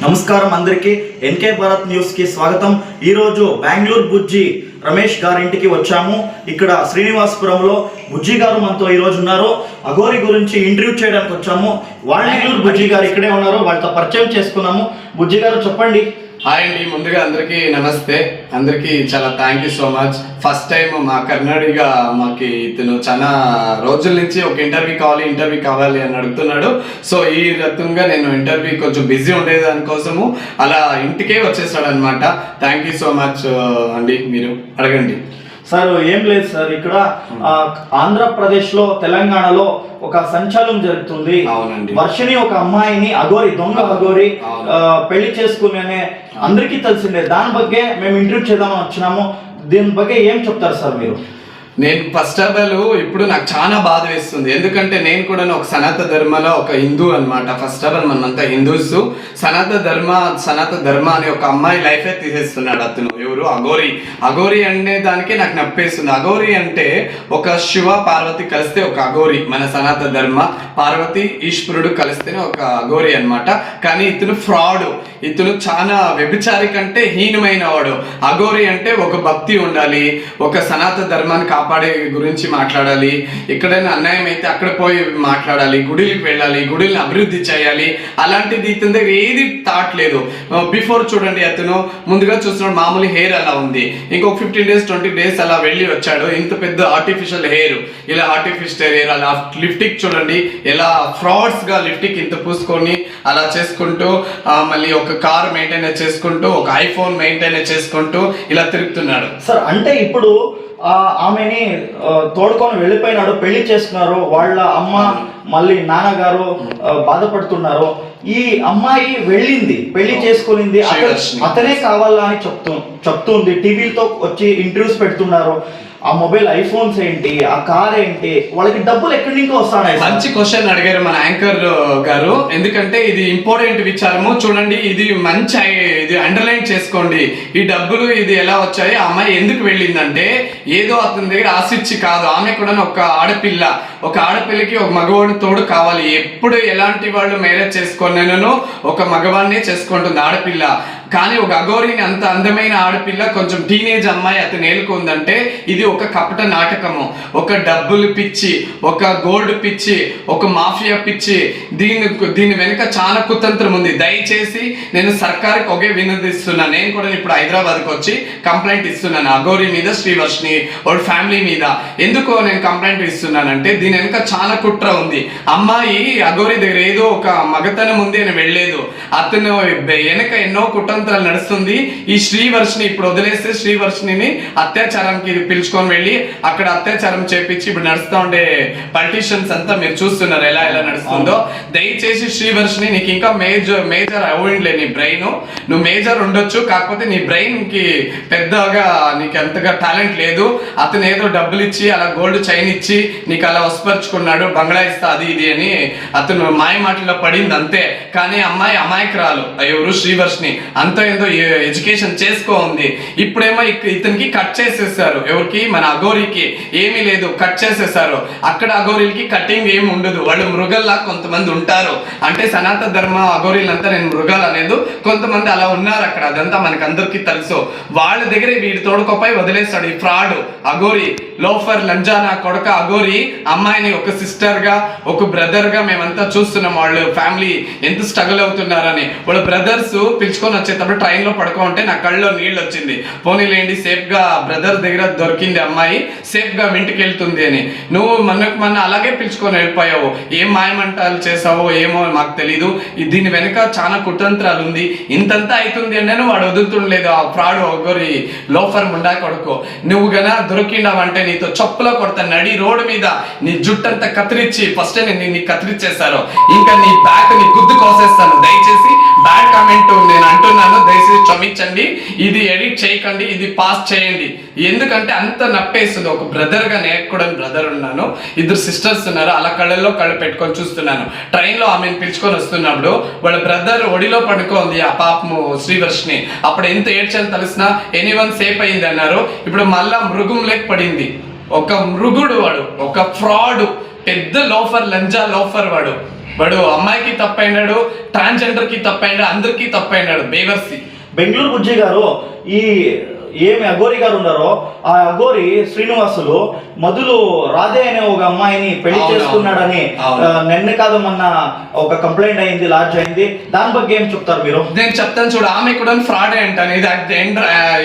నమస్కారం అందరికీ NK Bharat news కి స్వాగతం। ఈ రోజు బెంగళూరు బుజ్జి రమేష్ గారి ఇంటికి వచ్చాము। ఇక్కడ శ్రీనివాసపురంలో బుజ్జి గారు మనతో ఈ రోజు ఉన్నారు। అఘోరి గురించి ఇంటర్వ్యూ చేయడానికి వచ్చాము। బెంగళూరు బుజ్జి గారు ఇక్కడే ఉన్నారు, వాళ్ళతో పరిచయం చేసుకున్నాము। బుజ్జి గారు చెప్పండి। హాయ్ అండి, ముందుగా అందరికీ నమస్తే। అందరికీ చాలా thank you so much. First time మా కర్ణాడిగా మాకు ఇతను చాలా రోజుల నుంచి ఒక ఇంటర్వ్యూ కావాలి అని అడుగుతున్నాడు। సో ఈ రకంగా నేను ఇంటర్వ్యూ కొంచెం బిజీ ఉండేది దానికోసము అలా ఇంటికే వచ్చేసాడు అనమాట। థ్యాంక్ యూ సో మచ్ అండి, మీరు అడగండి। సార్ ఏం లేదు సార్, ఇక్కడ ఆంధ్రప్రదేశ్ లో తెలంగాణలో ఒక సంచలనం జరుగుతుంది। అవునండి, వర్షిని ఒక అమ్మాయిని దొంగ అఘోరి పెళ్లి చేసుకునే అందరికీ తెలిసిందే। దాని ಬಗ್ಗೆ మేము ఇంటర్వ్యూ చేద్దామని వచ్చినాము। దీని ಬಗ್ಗೆ ఏం చెప్తారు సార్ మీరు? నేను ఫస్ట్ ఆఫ్ ఆల్ ఇప్పుడు నాకు చాలా బాధ వేస్తుంది, ఎందుకంటే నేను కూడా ఒక సనాతన ధర్మలో ఒక హిందూ అనమాట। ఫస్ట్ ఆఫ్ ఆల్ మనమంతా హిందూస్। సనాతన ధర్మ అనే ఒక అమ్మాయి లైఫే తీసేస్తున్నాడు అతను। ఎవరు? అఘోరి అనే దానికి నాకు నప్పేస్తుంది। అఘోరి అంటే ఒక శివ పార్వతి కలిస్తే ఒక అఘోరి, మన సనాతన ధర్మ పార్వతి ఈశ్వరుడు కలిస్తేనే ఒక అఘోరి అనమాట। కానీ ఇతను ఫ్రాడ్, ఇతను చాలా వ్యభిచారి కంటే హీనమైన వాడు। అఘోరి అంటే ఒక భక్తి ఉండాలి, ఒక సనాతన ధర్మాన్ని కాపాడే గురించి మాట్లాడాలి, ఎక్కడైనా అన్యాయం అయితే అక్కడ పోయి మాట్లాడాలి, గుడికి వెళ్ళాలి, గుడిని అభివృద్ధి చేయాలి। అలాంటిది ఇతని దగ్గర ఏది థాట్ లేదు। బిఫోర్ చూడండి, అతను ముందుగా చూస్తున్నాడు మామూలు హెయిర్ అలా ఉంది, ఇంకొక 15 days 20 days అలా వెళ్ళి వచ్చాడు। ఇంత పెద్ద ఆర్టిఫిషియల్ హెయిర్, ఇలా ఆర్టిఫిషియల్ హెయిర్ అలా లిఫ్టిక్ చూడండి ఎలా ఫ్రాడ్స్ గా లిఫ్టిక్ ఇంత పూసుకొని అలా చేసుకుంటూ మళ్ళీ ఒక కార్ మెయింటైన్ చేసుకుంటూ ఒక ఐఫోన్ మెయింటైన్ చేసుకుంటూ ఇలా తిరుగుతున్నాడు సార్। అంటే ఇప్పుడు ఆమెని తోడుకొని వెళ్ళిపోయినాడు, పెళ్లి చేసుకున్నారు, వాళ్ళ అమ్మ మళ్ళీ నాన్నగారు బాధపడుతున్నారు। ఈ అమ్మాయి వెళ్ళింది, పెళ్లి చేసుకునింది, అతనే కావాలా అని చెప్తుంది, టీవీలతో వచ్చి ఇంటర్వ్యూస్ పెడుతున్నారు। ఆ మొబైల్ ఐఫోన్స్ ఏంటి, ఆ కార్ ఏంటి, వాళ్ళకి డబ్బులు ఎక్కడి నుంచి వస్తాయి? మంచి క్వశ్చన్ అడిగారు మన యాంకర్ గారు, ఎందుకంటే ఇది ఇంపార్టెంట్ విచారము। చూడండి, ఇది మంచి ఇది అండర్లైన్ చేసుకోండి। ఈ డబ్బులు ఇది ఎలా వచ్చాయి, ఆ అమ్మాయి ఎందుకు వెళ్ళిందంటే ఏదో అతని దగ్గర ఆశించి కాదు, ఆమె కూడా ఒక ఆడపిల్లకి ఒక మగవాడిని తోడు కావాలి। ఎప్పుడు ఎలాంటి వాళ్ళు మ్యారేజ్ చేసుకున్నానో ఒక మగవాడినే చేసుకుంటుంది ఆడపిల్ల। కానీ ఒక అఘోరిని అంత అందమైన ఆడపిల్ల కొంచెం టీనేజ్ అమ్మాయి అతను ఏలుకుందంటే ఇది ఒక కపట నాటకము, ఒక డబ్బులు పిచ్చి, ఒక గోల్డ్ పిచ్చి, ఒక మాఫియా పిచ్చి। దీని వెనుక చాలా కుతంత్రం ఉంది। దయచేసి నేను సర్కార్కి ఒకే వినతిస్తున్నాను, నేను కూడా ఇప్పుడు హైదరాబాద్కి వచ్చి కంప్లైంట్ ఇస్తున్నాను అఘోరి మీద, శ్రీవర్షిని వాళ్ళ ఫ్యామిలీ మీద। ఎందుకో నేను కంప్లైంట్ ఇస్తున్నానంటే దీని వెనుక చాలా కుట్ర ఉంది। అమ్మాయి అఘోరి దగ్గర ఏదో ఒక మగతనం ఉంది అని వెళ్ళలేదు, అతను వెనక ఎన్నో కుట్ర నడుస్తుంది। ఈ శ్రీవర్షిని ఇప్పుడు వదిలేస్తే శ్రీవర్షిని అత్యాచారానికి పిలుచుకొని వెళ్ళి అక్కడ అత్యాచారం చేపించి ఇప్పుడు నడుస్తూ ఉండే పొలిటీషియన్స్ అంతా మీరు చూస్తున్నారు ఎలా నడుస్తుందో। దయచేసి శ్రీవర్షిని, నీకు ఇంకా మేజర్ అవ్వండిలే నీ బ్రెయిన్, నువ్వు మేజర్ ఉండొచ్చు, కాకపోతే నీ బ్రెయిన్ కి పెద్దగా నీకు అంతగా టాలెంట్ లేదు। అతను ఏదో డబ్బులు ఇచ్చి అలా గోల్డ్ చైన్ ఇచ్చి నీకు అలా వసపరుచుకున్నాడు, బంగ్లా ఇస్తా అది ఇది అని అతను మాయ మాటల్లో పడింది అంతే। కానీ అమ్మాయి అమాయకురాలు, ఎవరు? శ్రీవర్షిని అంత ఏందో ఎడ్యుకేషన్ చేసుకో ఉంది। ఇప్పుడేమో ఇతనికి కట్ చేసేసారు, ఎవరికి? మన అఘోరికి ఏమీ లేదు, కట్ చేసేసారు। అక్కడ అఘోరీలకి కటింగ్ ఏమి ఉండదు, వాళ్ళు మృగల్లా కొంతమంది ఉంటారు। అంటే సనాతన ధర్మ అఘోరీలంతా నేను మృగాలు అనేది కొంతమంది అలా ఉన్నారు అక్కడ, అదంతా మనకు అందరికీ తెలుసు। వాళ్ళ దగ్గర వీడి తోడుకోపై వదిలేస్తాడు ఈ ఫ్రాడ్ అఘోరి, లోఫర్ లంజానా కొడక అఘోరి। అమ్మాయిని ఒక సిస్టర్ గా, ఒక బ్రదర్ గా మేమంతా చూస్తున్నాం, వాళ్ళు ఫ్యామిలీ ఎంత స్ట్రగుల్ అవుతున్నారని। వాళ్ళ బ్రదర్స్ పిలుచుకొని వచ్చేటప్పుడు ట్రైన్ లో పడుకో ఉంటే నా కళ్ళలో నీళ్ళు వచ్చింది, పోనీలేండి సేఫ్ గా బ్రదర్ దగ్గర దొరికింది అమ్మాయి, సేఫ్ గా ఇంటికి వెళ్తుంది అని। నువ్వు మొన్న అలాగే పిలుచుకొని వెళ్ళిపోయావు, ఏం మాయమంటాలు చేసావో ఏమో మాకు తెలీదు। దీని వెనుక చాలా కుతంత్రాలు ఉంది, ఇంతంతా అవుతుంది అని వాడు వదులుతుండలేదు ఆ ఫ్రాడ్ అఘోరి లోఫర్ ముండా కొడుకు। నువ్వు గన దొరికిండావంటే నీతో చొప్పులో కొడతా, నడి రోడ్డు మీద నీ జుట్టంతా కత్తిరించి ఫస్ట్ నీ కత్తిరించేశారు, ఇంకా నీ బ్యాక్ నీ గుద్దు కోసేస్తాను। దయచేసి బ్యాడ్ కామెంట్ నేను అంటున్నాను, దయచేసి క్షమించండి, ఇది ఎడిట్ చేయకండి, ఇది పాస్ చేయండి, ఎందుకంటే అంత నప్పేస్తుంది। ఒక బ్రదర్ గా నేను కూడా బ్రదర్ ఉన్నాను, ఇద్దరు సిస్టర్స్ ఉన్నారు, అలా కళ్ళల్లో కళ్ళు పెట్టుకొని చూస్తున్నాను। ట్రైన్ లో ఆమెను పిలుచుకొని వస్తున్నప్పుడు వాళ్ళ బ్రదర్ ఒడిలో పడుకోంది ఆ పాపము శ్రీవర్షిని, అప్పుడు ఎంత ఏడ్చని తెలిసినా ఎనీవన్ సేఫ్ అయింది అన్నారు। ఇప్పుడు మళ్ళా మృగం లేక పడింది, ఒక మృగుడు వాడు, ఒక ఫ్రాడ్, పెద్ద లోఫర్ లంజా లోఫర్ వాడు। వాడు అమ్మాయికి తప్పైనాడు, ట్రాన్స్జెండర్ కి తప్పైనాడు, అందరికి తప్పైనాడు. బేవర్సి. బెంగళూరు బుజ్జి గారు, ఈ ఏమి అఘోరి గారు ఉన్నారో ఆ అఘోరి శ్రీనివాసులు మొదలు రాధే అనే ఒక అమ్మాయిని పెళ్లి చేసుకున్నాడని నిన్న కాదు మొన్న ఒక కంప్లైంట్ అయింది, లాడ్జ్ అయింది. దాని ಬಗ್ಗೆ ఏం చెప్తారు మీరు? నేను చెప్తాను చూడు, ఆమె కూడా ఫ్రాడ్ అంటాను.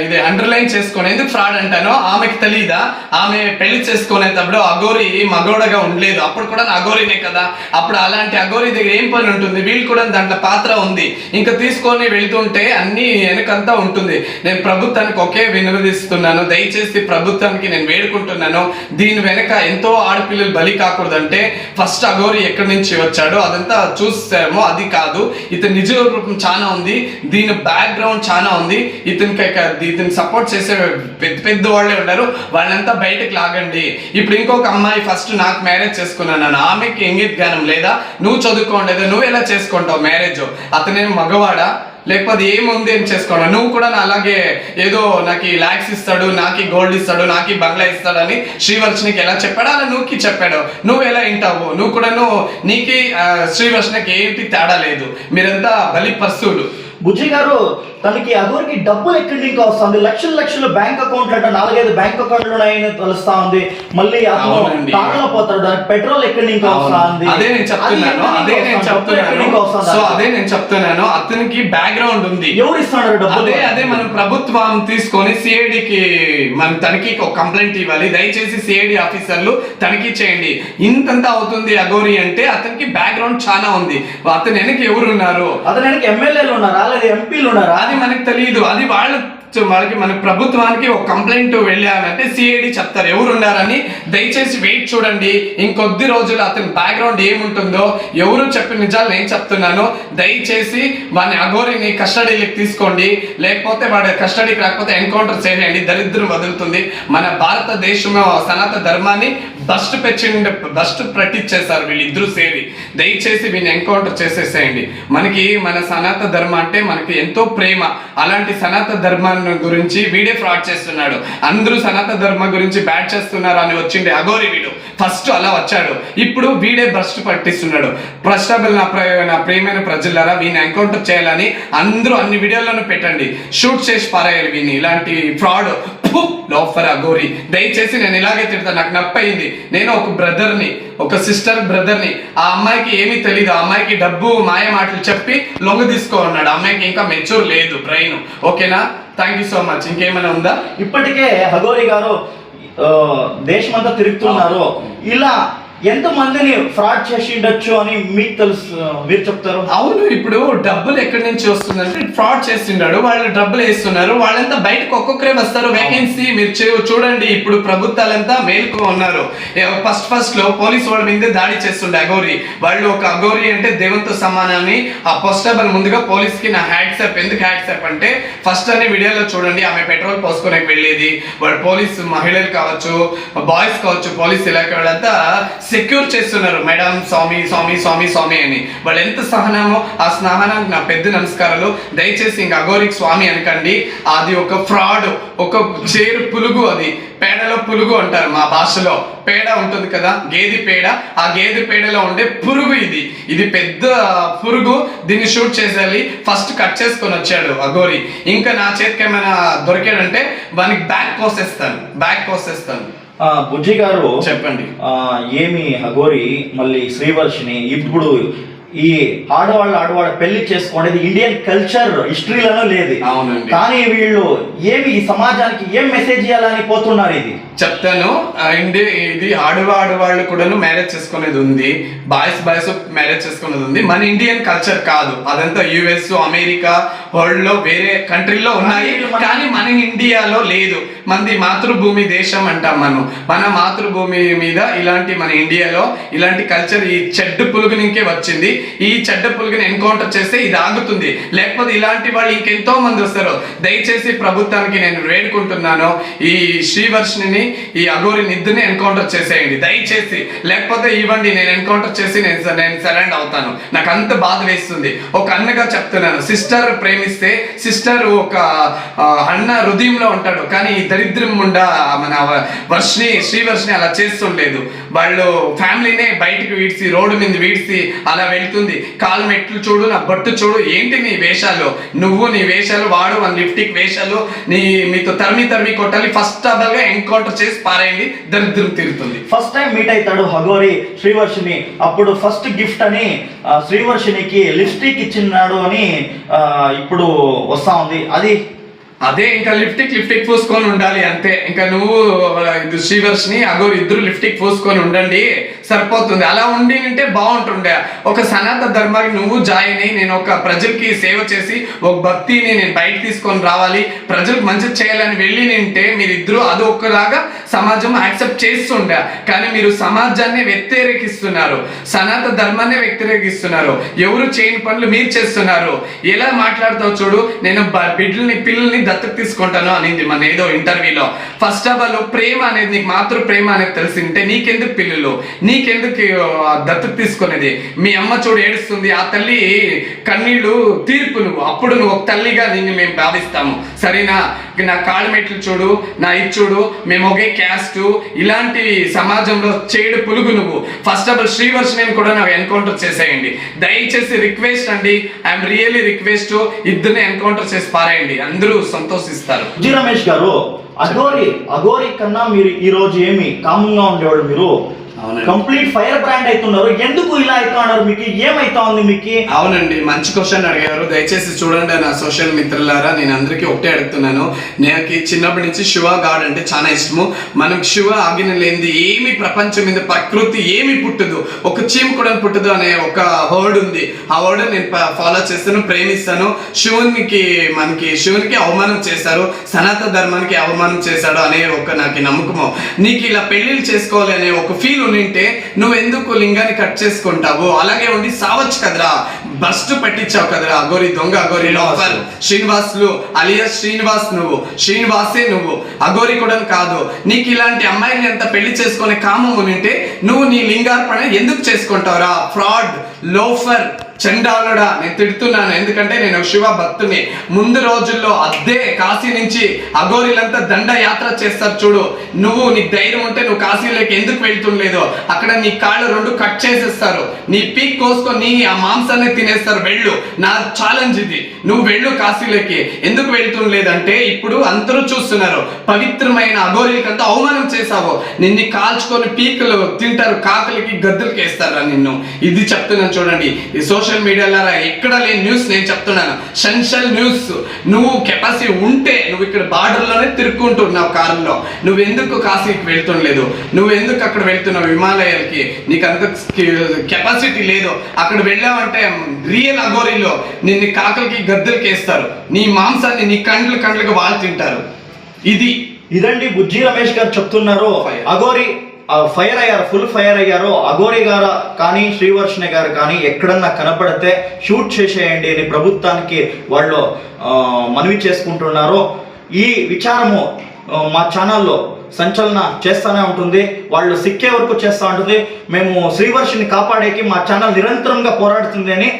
ఇది అండర్లైన్ చేసుకుని ఎందుకు ఫ్రాడ్ అంటానో ఆమెకి తెలీదా? ఆమె పెళ్లి చేసుకునేటప్పుడు అఘోరి మగోడగా ఉండలేదు. అప్పుడు కూడా అఘోరినే కదా. అప్పుడు అలాంటి అఘోరి దగ్గర ఏం పని ఉంటుంది? వీళ్ళు కూడా దాంట్లో పాత్ర ఉంది. ఇంకా తీసుకొని వెళ్తుంటే అన్ని వెనకంతా ఉంటుంది. నేను ప్రభుత్వానికి ఒకే వినవిస్తున్నాను, దయచేసి ప్రభుత్వానికి నేను వేడుకుంటున్నాను, దీని వెనక ఎంతో ఆడపిల్లలు బలి కాకూడదంటే ఫస్ట్ అఘోరి ఎక్కడి నుంచి వచ్చాడో అదంతా చూసామో అది కాదు. ఇతని నిజ రూపం చాలా ఉంది, దీని బ్యాక్గ్రౌండ్ చాలా ఉంది. ఇతని సపోర్ట్ చేసే పెద్ద పెద్ద వాళ్ళే ఉన్నారు, వాళ్ళంతా బయటకు లాగండి. ఇప్పుడు ఇంకొక అమ్మాయి ఫస్ట్ నాకు మ్యారేజ్ చేసుకున్నాను, ఆమెకి ఇంగిత జ్ఞానం లేదా? నువ్వు చదువుకోండి, నువ్వు ఎలా చేసుకుంటావు మ్యారేజ్? అతనేం మగవాడా? లేకపోతే ఏముంది ఏం చేసుకోవడం? నువ్వు కూడా అలాగే ఏదో నాకు ల్యాక్స్ ఇస్తాడు, నాకు గోల్డ్ ఇస్తాడు, నాకు బంగ్లా ఇస్తాడని శ్రీవర్షనికి ఎలా చెప్పాడు అలా నువ్వుకి చెప్పాడు. నువ్వు ఎలా వింటావు? నువ్వు కూడా నీకు శ్రీవర్షనికి ఏంటి తేడా లేదు. మీరంతా బలి పశువులు. బుజ్జి గారు, తనకి అఘోరికి డబ్బులు ఎక్కడి నుంచి వస్తుంది? లక్షల లక్షల బ్యాంక్ అకౌంట్లు అంట, 4-5 బ్యాంక్ అకౌంట్లు ఉన్నాయని తెలుస్తా ఉంది. మళ్ళీ తాళలో పోతాడు, పెట్రోల్ ఎక్కడి నుంచి వస్తా ఉంది? అదే నేను చెప్తున్నాను. అతనికి బ్యాక్గ్రౌండ్ ఉంది. ఎవరు ఇస్తున్నారు డబ్బులు? అదే మనం ప్రభుత్వం తీసుకొని సిఐడికి మనం తనిఖీకి ఒక కంప్లైంట్ ఇవ్వాలి. దయచేసి సిఐడి ఆఫీసర్లు తనిఖీ చేయండి. ఇంతంతా అవుతుంది అఘోరి అంటే అతనికి బ్యాక్గ్రౌండ్ చాలా ఉంది. అతని వెనక ఎవరు ఉన్నారు? అతని వెనక ఎమ్మెల్యేలు ఉన్నారా లేదా ఎంపీలు ఉన్నారా? అది మనకు తెలియదు. అది వాళ్ళు మన ప్రభుత్వానికి ఒక కంప్లైంట్ వెళ్ళాలంటే సిఐడి చెప్తారు ఎవరు ఉన్నారని. దయచేసి వెయిట్ చూడండి, ఇంకొద్ది రోజులు అతని బ్యాక్గ్రౌండ్ ఏముంటుందో. ఎవరు చెప్పిన నిజాలు నేను చెప్తున్నాను. దయచేసి వాడిని అఘోరిని కస్టడీకి తీసుకోండి, లేకపోతే వాడి కస్టడీకి రాకపోతే ఎన్కౌంటర్ చేయండి. దరిద్రం వదులుతుంది. మన భారతదేశంలో సనాతన ధర్మాన్ని బస్ట్ పట్టించేశారు వీళ్ళిద్దరూ సేరి. దయచేసి వీళ్ళని ఎన్కౌంటర్ చేసేసేయండి. మన సనాతన ధర్మం అంటే మనకి ఎంతో ప్రేమ. అలాంటి సనాతన ధర్మాన్ని గురించి వీడే ఫ్రాడ్ చేస్తున్నాడు. అందరూ సనాతన ధర్మం గురించి బ్యాట్ చేస్తున్నారు అని వచ్చిండే అఘోరి వీడు ఫస్ట్ అలా వచ్చాడు. ఇప్పుడు వీడే భ్రష్టు పట్టిస్తున్నాడు. ప్రశ్నబుల్ నా ప్రియమైన ప్రజలారా, వీని ఎన్కౌంటర్ చేయాలని అందరూ అన్ని వీడియోలను పెట్టండి, షూట్ చేసి పారేయాలి వీని. ఇలాంటి ఫ్రాడ్ లోఫర్ అఘోరి. దయచేసి నేను ఇలాగే తిడతాను. నాకు నప్పయింది. నేను ఒక బ్రదర్ని, ఒక సిస్టర్ బ్రదర్ని. ఆ అమ్మాయికి ఏమీ తెలియదు. ఆ అమ్మాయికి డబ్బు మాయ మాటలు చెప్పి లొంగ తీసుకో ఉన్నాడు. ఆ అమ్మాయికి ఇంకా మెచ్యూర్ లేదు బ్రెయిన్. ఓకేనా? Thank you so much. ఇంకేమైనా ఉందా? ఇప్పటికే అఘోరి గారు దేశమంతా తిరుగుతున్నారు. ఇలా ఎంత మందిని ఫ్రాడ్ చేసి ఉండొచ్చు అని మీకు తెలుసు, మీరు చెప్తారు? అవును, ఇప్పుడు డబ్బులు ఎక్కడి నుంచి వస్తుందంటే ఫ్రాడ్ చేసిండాడు, వాళ్ళు డబ్బులు వేస్తున్నారు, వాళ్ళంతా బయటకు ఒక్కొక్కరే వస్తారు. వేకెన్సీ మీరు చూడండి. ఇప్పుడు ప్రభుత్వాలంతా మేలుకు ఉన్నారు. ఫస్ట్ లో పోలీసు వాళ్ళ మీద దాడి చేస్తుండే అఘోరి. వాళ్ళు ఒక అఘోరి అంటే దేవునితో సమానాన్ని ఆ పోస్టబుల్ ముందుగా పోలీస్ కి నా హ్యాట్సాప్. ఎందుకు హ్యాట్సాప్ అంటే ఫస్ట్ అనే వీడియోలో చూడండి, ఆమె పెట్రోల్ పోసుకోడానికి వెళ్ళేది. వాళ్ళు పోలీసు మహిళలు కావచ్చు, బాయ్స్ కావచ్చు, పోలీస్ ఇలాఖ వాళ్ళంతా సెక్యూర్ చేస్తున్నారు. మేడం స్వామి స్వామి స్వామి స్వామి అని. వాళ్ళు ఎంత సహనమో ఆ స్నానానికి నా పెద్ద నమస్కారాలు. దయచేసి ఇంకా అఘోరికి స్వామి అనకండి. అది ఒక ఫ్రాడ్, ఒక చేరు పులుగు. అది పేడలో పులుగు అంటారు మా భాషలో. పేడ ఉంటుంది కదా, గేదె పేడ. ఆ గేదె పేడలో ఉండే పురుగు ఇది పెద్ద పురుగు. దీన్ని షూట్ చేసేయాలి. ఫస్ట్ కట్ చేసుకొని వచ్చాడు అఘోరి. ఇంకా నా చేతికి ఏమైనా దొరికాడంటే వానికి బ్యాక్ కోసేస్తాను. బుజ్జి గారు చెప్పండి. ఏమి అఘోరి మళ్ళీ శ్రీవర్షిని ఇప్పుడు ఈ ఆడవాళ్ళ పెళ్లి చేసుకోండి ఇండియన్ కల్చర్ హిస్టరీలోనూ లేదు. అవునండి. కానీ వీళ్ళు ఏమి ఈ సమాజానికి ఏం మెసేజ్ ఇవ్వాలని పోతున్నారు? ఇది చెప్తాను. ఇది ఆడవాళ్ళు కూడాను మ్యారేజ్ చేసుకునేది ఉంది, బాయ్స్ మ్యారేజ్ చేసుకునేది ఉంది. మన ఇండియన్ కల్చర్ కాదు. అదంతా యుఎస్, అమెరికా, వరల్డ్ లో వేరే కంట్రీలో ఉన్నాయి, కానీ మన ఇండియాలో లేదు. మనది మాతృభూమి దేశం అంటాం మనం. మన మాతృభూమి మీద ఇలాంటి మన ఇండియాలో ఇలాంటి కల్చర్ ఈ చెడ్డ పులుగునికే వచ్చింది. ఈ చెడ్డ పులుగుని ఎన్కౌంటర్ చేస్తే ఇది ఆగుతుంది. లేకపోతే ఇలాంటి వాళ్ళు ఇంకెంతో మంది వస్తారు. దయచేసి ప్రభుత్వానికి నేను వేడుకుంటున్నాను, ఈ శ్రీవర్షిని ఈ అఘోరిని ఇద్దరిని ఎన్కౌంటర్ చేసేయండి దయచేసి. లేకపోతే ఇవ్వండి, నేను ఎన్కౌంటర్ చేసి నేను సరెండర్ అవుతాను. నాకు అంత బాధ వేస్తుంది. ఒక అన్నగా చెప్తున్నాను, సిస్టర్ ప్రేమిస్తే సిస్టర్ ఒక అన్న హృదయంలో ఉంటాడు, కానీ ఈ దరిద్రం ఉండా మన శ్రీవర్షిని అలా చేస్తుండలేదు. వాళ్ళు ఫ్యామిలీనే బయటికి వీడ్చి రోడ్డు మీద వీడ్చి అలా వెళ్తుంది. కాలు మెట్లు చూడు, నా బొట్టు చూడు, ఏంటి నీ వేషాలు, నువ్వు నీ వేషాలు, వాడు మన లిప్టిక్ వేషాలు, మీతో తరిమి కొట్టాలి, ఫస్ట్ గా ఎన్కౌంటర్ చేసి పారేయండి, దరిద్రం తీరుతుంది. ఫస్ట్ టైం మీట్ అవుతాడు అఘోరి శ్రీవర్షిని. అప్పుడు ఫస్ట్ గిఫ్ట్ అని శ్రీవర్షినికి లిప్స్టిక్ ఇచ్చినాడు అని ఇప్పుడు వస్తా ఉంది. అదే ఇంకా లిప్టిక్ పూసుకొని ఉండాలి అంతే. ఇంకా నువ్వు శ్రీవర్షిని అఘోరి ఇద్దరు లిప్టిక్ పూసుకొని ఉండండి, సరిపోతుంది. అలా ఉండి ఉంటే బాగుంటుండే. ఒక సనాతన ధర్మానికి నువ్వు జాయిన్ అయ్యి నేను ఒక ప్రజలకి సేవ చేసి ఒక భక్తిని నేను బయట తీసుకొని రావాలి, ప్రజలకు మంచి చేయాలని వెళ్ళి నింటే మీరిద్దరూ అది ఒకలాగా సమాజం యాక్సెప్ట్ చేస్తుండే. కానీ మీరు సమాజాన్ని వ్యతిరేకిస్తున్నారు, సనాతన ధర్మాన్ని వ్యతిరేకిస్తున్నారు, ఎవరు చేయని పనులు మీరు చేస్తున్నారు. ఎలా మాట్లాడతావు చూడు. నేను పిల్లల్ని దత్తత తీసుకుంటాను అనింది మన ఏదో ఇంటర్వ్యూలో. ఫస్ట్ ఆఫ్ ఆల్ ప్రేమ అనేది నీకు మాతృ ప్రేమ అనేది తెలిసింటే నీకెందుకు పిల్లలు, నీకెందుకు దత్తత తీసుకునేది? మీ అమ్మ చూడు ఏడుస్తుంది, ఆ తల్లి కన్నీళ్లు తీర్పు నువ్వు, అప్పుడు నువ్వు ఒక తల్లిగా నిన్ను మేము భావిస్తాము, సరేనా? నా కాళ్ళ మెట్లు చూడు, నా ఇది చూడు, మేము ఒకే క్యాస్ట్, ఇలాంటి సమాజంలో చేడు పులుగు నువ్వు. ఫస్ట్ ఆఫ్ ఆల్ శ్రీవర్షిని కూడా నాకు ఎన్కౌంటర్ చేసేయండి దయచేసి, రిక్వెస్ట్ అండి, ఐఎమ్ రియల్లీ రిక్వెస్ట్. ఇద్దరిని ఎన్కౌంటర్ చేసి పారేయండి, అందరూ సంతోషిస్తారు. జి రమేష్ గారు, అఘోరి కన్నా మీరు ఈ రోజు ఏమి కామంగా ఉండేవాడు, మీరు కంప్లీట్ ఫైర్ బ్రాండ్ అవుతున్నారు. ఎందుకు ఇలా అవుతున్నారు? మీకు ఏమైతా ఉంది మీకు? అవునండి, మంచి క్వశ్చన్ అడిగారు. దయచేసి చూడండి నా సోషల్ మిత్రులారా, నేను అందరికీ ఒకటే అడుగుతున్నాను. నాకు చిన్నప్పటి నుంచి శివ గాడ్ అంటే చాలా ఇష్టము. మనకు శివ ఆజ్ఞ లేనిది ఏమి ప్రపంచం మీద ప్రకృతి ఏమి పుట్టదు, ఒక చీమ కూడా పుట్టదు అనే ఒక వర్డ్ ఉంది. ఆ వర్డ్ నేను ఫాలో చేస్తాను, ప్రేమిస్తాను. శివునికి అవమానం చేశారు, సనాతన ధర్మానికి అవమానం చేశాడు అనే ఒక నాకు నమ్మకము. నీకు ఇలా పెళ్లిళ్ళు చేసుకోవాలి అనే ఒక ఫీల్ ఉంటే నువ్వు ఎందుకు లింగాన్ని కట్ చేసుకుంటావు? అలాగే ఉండి సావచ్చు కదరా, బస్ట్ పెట్టించావు కదరా. అఘోరి దొంగ, అఘోరి లోఫర్, శ్రీనివాసులు అలియాస్ శ్రీనివాస్, నువ్వు శ్రీనివాసే, నువ్వు అఘోరి కూడా కాదు. నీకు ఇలాంటి అమ్మాయిని ఎంత పెళ్లి చేసుకునే కామం ఉంటే నువ్వు నీ లింగార్పణ ఎందుకు చేసుకుంటావురా? Fraud, loafer, చండాలుడా. నేను తిడుతున్నాను ఎందుకంటే నేను శివ భక్తుని. ముందు రోజుల్లో అద్దే కాశీ నుంచి అఘోరీలంతా దండ యాత్ర చేస్తారు చూడు. నువ్వు నీకు ధైర్యం ఉంటే నువ్వు కాశీలోకి ఎందుకు వెళ్తుండలేదు? అక్కడ నీ కాళ్ళు రెండు కట్ చేసేస్తారు, నీ పీక్ కోసుకొని ఆ మాంసాన్ని తినేస్తారు. వెళ్ళు, నా ఛాలెంజ్ ఇది, నువ్వు వెళ్ళు కాశీలోకి. ఎందుకు వెళ్తుండలేదంటే ఇప్పుడు అందరూ చూస్తున్నారు, పవిత్రమైన అఘోరీలకంతా అవమానం చేసావు. నిన్ను కాల్చుకొని పీకులు తింటారు, కాకులకి గద్దలకి వేస్తారా నిన్ను. ఇది చెప్తున్నాను చూడండి. ఈ సోషల్ మీడియాలో ఎక్కడ లేని న్యూస్ నేను చెప్తున్నాను, సెన్షల్ న్యూస్. నువ్వు కెపాసిటీ ఉంటే నువ్వు ఇక్కడ బార్డర్లోనే తిరుక్కుంటున్నావు కారులో. నువ్వు ఎందుకు కాశీకి వెళ్తుండలేదు? నువ్వు ఎందుకు అక్కడ వెళ్తున్నావు హిమాలయాలకి? నీకు అంత కెపాసిటీ లేదు. అక్కడ వెళ్ళావంటే రియల్ అఘోరీలో నిన్ను కాకలకి గద్దలకి వేస్తారు, నీ మాంసాన్ని నీ కండ్లుగా వాళ్ళు తింటారు. ఇదండి బుజ్జి రమేష్ గారు చెప్తున్నారు. అఘోరి ఫైర్ అయ్యారు, ఫుల్ ఫైర్ అయ్యారు. అఘోరి గారు కానీ శ్రీవర్షిని గారు కానీ ఎక్కడన్నా కనపడితే షూట్ చేసేయండి అని ప్రభుత్వానికి వాళ్ళు మనవి చేసుకుంటున్నారు. ఈ విచారము మా ఛానల్లో సంచలన చేస్తూనే ఉంటుంది, వాళ్ళు సిక్కే వరకు చేస్తూ ఉంటుంది. మేము శ్రీవర్షిని కాపాడేకి మా ఛానల్ నిరంతరంగా పోరాడుతుంది అని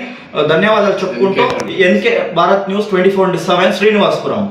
ధన్యవాదాలు చెప్పుకుంటూ ఎన్కే భారత్ న్యూస్ 24/7 శ్రీనివాసపురం.